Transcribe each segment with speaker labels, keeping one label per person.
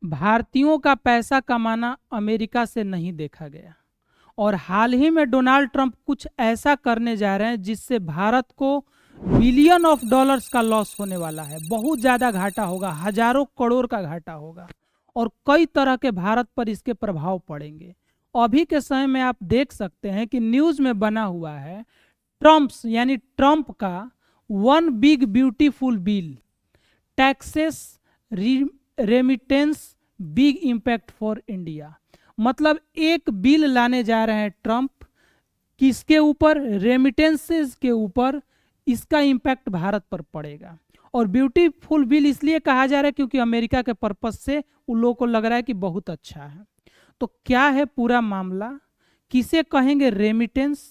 Speaker 1: भारतीयों का पैसा कमाना अमेरिका से नहीं देखा गया, और हाल ही में डोनाल्ड ट्रंप कुछ ऐसा करने जा रहे हैं जिससे भारत को बिलियन ऑफ डॉलर्स का लॉस होने वाला है। बहुत ज़्यादा घाटा होगा, हजारों करोड़ का घाटा होगा, और कई तरह के भारत पर इसके प्रभाव पड़ेंगे। अभी के समय में आप देख सकते हैं कि न्यूज़ में बना हुआ है ट्रम्प्स यानी ट्रंप का one big beautiful bill, taxes, remittance, big impact for India. मतलब एक बिल लाने जा रहे हैं ट्रंप, किसके ऊपर? रेमिटेंसेस के ऊपर। इसका इम्पैक्ट भारत पर पड़ेगा। और ब्यूटीफुल बिल इसलिए कहा जा रहा है क्योंकि अमेरिका के पर्पस से उन लोगों को लग रहा है कि बहुत अच्छा है। तो क्या है पूरा मामला, किसे कहेंगे रेमिटेंस,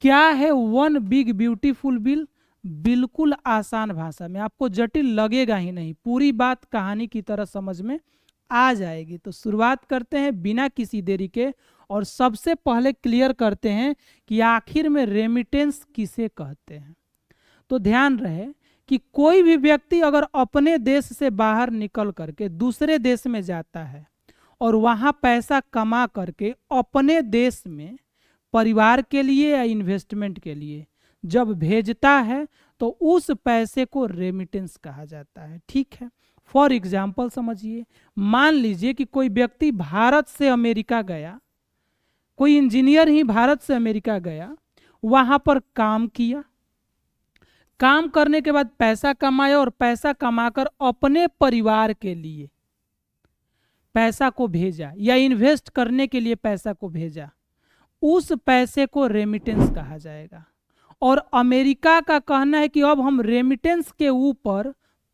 Speaker 1: क्या है वन बिग ब्यूटीफुल बिल? बिल्कुल आसान भाषा में, आपको जटिल लगेगा ही नहीं, पूरी बात कहानी की तरह समझ में आ जाएगी। तो शुरुआत करते हैं बिना किसी देरी के, और सबसे पहले क्लियर करते हैं कि आखिर में रेमिटेंस किसे कहते हैं। तो ध्यान रहे कि कोई भी व्यक्ति अगर अपने देश से बाहर निकल करके दूसरे देश में जाता है और वहाँ पैसा कमा करके अपने देश में परिवार के लिए या इन्वेस्टमेंट के लिए जब भेजता है तो उस पैसे को रेमिटेंस कहा जाता है। ठीक है, फॉर एग्जाम्पल समझिए, मान लीजिए कि कोई व्यक्ति भारत से अमेरिका गया, कोई इंजीनियर ही भारत से अमेरिका गया, वहां पर काम किया, काम करने के बाद पैसा कमाया और पैसा कमाकर अपने परिवार के लिए पैसा को भेजा या इन्वेस्ट करने के लिए पैसा को भेजा, उस पैसे को रेमिटेंस कहा जाएगा। और अमेरिका का कहना है कि अब हम रेमिटेंस के ऊपर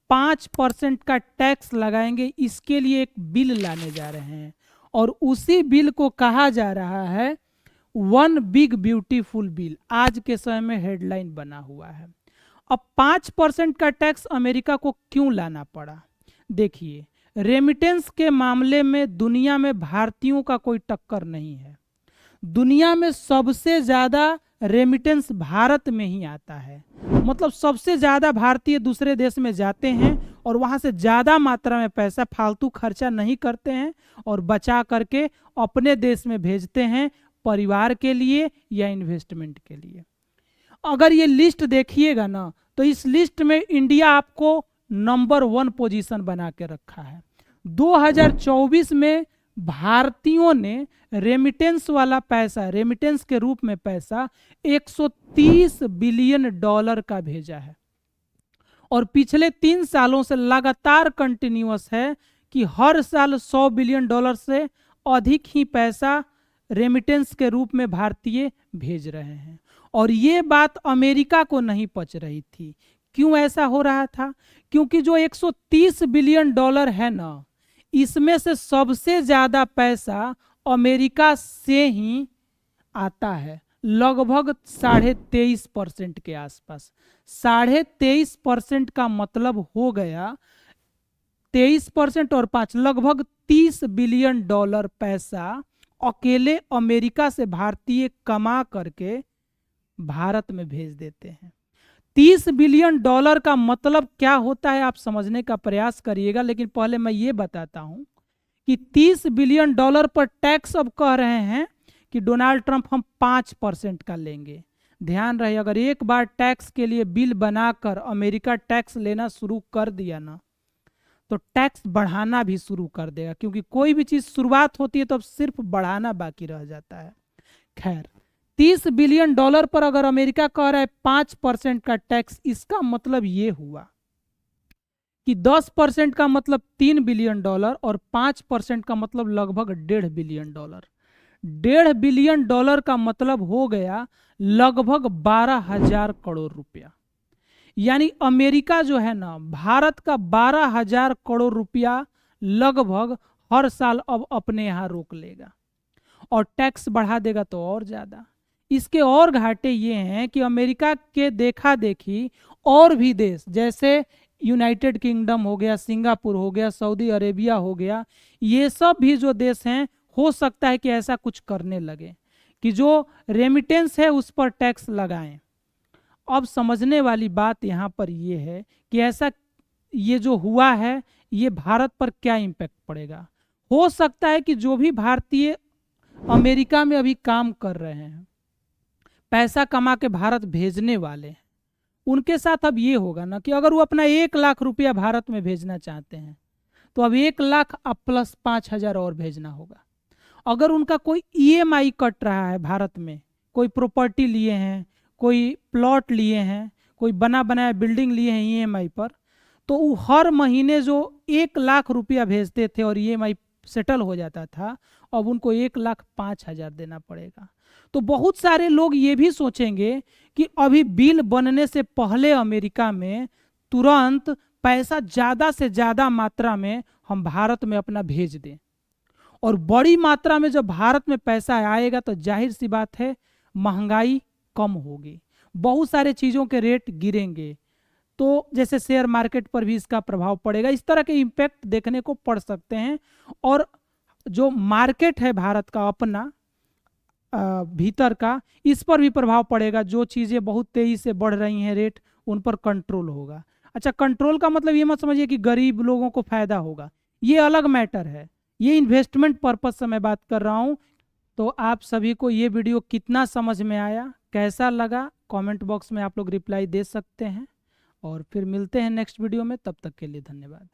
Speaker 1: 5% का टैक्स लगाएंगे, इसके लिए एक बिल लाने जा रहे हैं, और उसी बिल को कहा जा रहा है वन बिग ब्यूटीफुल बिल। आज के समय में हेडलाइन बना हुआ है। अब 5% का टैक्स अमेरिका को क्यों लाना पड़ा? देखिए, रेमिटेंस के मामले में दुनिया में भारतीयों का कोई टक्कर नहीं है। दुनिया में सबसे ज़्यादा रेमिटेंस भारत में ही आता है। मतलब सबसे ज़्यादा भारतीय दूसरे देश में जाते हैं और वहाँ से ज़्यादा मात्रा में पैसा फालतू खर्चा नहीं करते हैं और बचा करके अपने देश में भेजते हैं परिवार के लिए या इन्वेस्टमेंट के लिए। अगर ये लिस्ट देखिएगा ना, तो इस लिस्ट में इंडिया आपको नंबर 1 पोजीशन बना के रखा है। 2024 में भारतीयों ने रेमिटेंस वाला पैसा, रेमिटेंस के रूप में पैसा 130 बिलियन डॉलर का भेजा है, और पिछले 3 सालों से लगातार कंटिन्यूअस है कि हर साल 100 बिलियन डॉलर से अधिक ही पैसा रेमिटेंस के रूप में भारतीय भेज रहे हैं। और ये बात अमेरिका को नहीं पच रही थी। क्यों ऐसा हो रहा था? क्योंकि जो 130 बिलियन डॉलर है ना, इसमें से सबसे ज़्यादा पैसा अमेरिका से ही आता है, लगभग 23.5% के आसपास। 23.5% का मतलब हो गया 23% और 5 लगभग 30 बिलियन डॉलर पैसा अकेले अमेरिका से भारतीय कमा करके भारत में भेज देते हैं। 30 बिलियन डॉलर का मतलब क्या होता है आप समझने का प्रयास करिएगा, लेकिन पहले मैं ये बताता हूं कि 30 बिलियन डॉलर पर टैक्स अब कह रहे हैं कि डोनाल्ड ट्रंप हम 5% का लेंगे। ध्यान रहे, अगर एक बार टैक्स के लिए बिल बनाकर अमेरिका टैक्स लेना शुरू कर दिया ना, तो टैक्स बढ़ाना भी शुरू कर देगा, क्योंकि कोई भी चीज़ शुरुआत होती है तो अब सिर्फ बढ़ाना बाकी रह जाता है। खैर, 30 बिलियन डॉलर पर अगर अमेरिका कह रहा है 5% का टैक्स, इसका मतलब ये हुआ कि 10% का मतलब 3 बिलियन डॉलर और 5% का मतलब लगभग 1.5 बिलियन डॉलर। 1.5 बिलियन डॉलर का मतलब हो गया लगभग 12,000 करोड़ रुपया। यानी अमेरिका जो है ना, भारत का 12,000 करोड़ रुपया लगभग हर साल अब अपने यहाँ रोक लेगा, और टैक्स बढ़ा देगा तो और ज़्यादा। इसके और घाटे ये हैं कि अमेरिका के देखा देखी और भी देश जैसे यूनाइटेड किंगडम हो गया, सिंगापुर हो गया, सऊदी अरेबिया हो गया, ये सब भी जो देश हैं हो सकता है कि ऐसा कुछ करने लगे कि जो रेमिटेंस है उस पर टैक्स लगाएं। अब समझने वाली बात यहाँ पर यह है कि ऐसा ये जो हुआ है ये भारत पर क्या इम्पैक्ट पड़ेगा। हो सकता है कि जो भी भारतीय अमेरिका में अभी काम कर रहे हैं, पैसा कमा के भारत भेजने वाले हैं, उनके साथ अब ये होगा ना कि अगर वो अपना 1 लाख रुपया भारत में भेजना चाहते हैं तो अब 1 लाख अब प्लस 5,000 और भेजना होगा। अगर उनका कोई ईएमआई कट रहा है भारत में, कोई प्रॉपर्टी लिए हैं, कोई प्लॉट लिए हैं, कोई बना बनाया बिल्डिंग लिए हैं ईएमआई पर, तो वो हर महीने जो 1 लाख रुपया भेजते थे और ईएमआई सेटल हो जाता था, अब उनको 1,05,000 देना पड़ेगा। तो बहुत सारे लोग ये भी सोचेंगे कि अभी बिल बनने से पहले अमेरिका में तुरंत पैसा ज़्यादा से ज़्यादा मात्रा में हम भारत में अपना भेज दें, और बड़ी मात्रा में जब भारत में पैसा आएगा तो जाहिर सी बात है महंगाई कम होगी, बहुत सारे चीज़ों के रेट गिरेंगे, तो जैसे शेयर मार्केट पर भी इसका प्रभाव पड़ेगा। इस तरह के इम्पैक्ट देखने को पड़ सकते हैं। और जो मार्केट है भारत का अपना भीतर का, इस पर भी प्रभाव पड़ेगा। जो चीज़ें बहुत तेज़ी से बढ़ रही हैं रेट, उन पर कंट्रोल होगा। अच्छा, कंट्रोल का मतलब ये मत समझिए कि गरीब लोगों को फायदा होगा, ये अलग मैटर है, ये इन्वेस्टमेंट पर्पज से मैं बात कर रहा हूँ। तो आप सभी को ये वीडियो कितना समझ में आया, कैसा लगा, कमेंट बॉक्स में आप लोग रिप्लाई दे सकते हैं। और फिर मिलते हैं नेक्स्ट वीडियो में, तब तक के लिए धन्यवाद।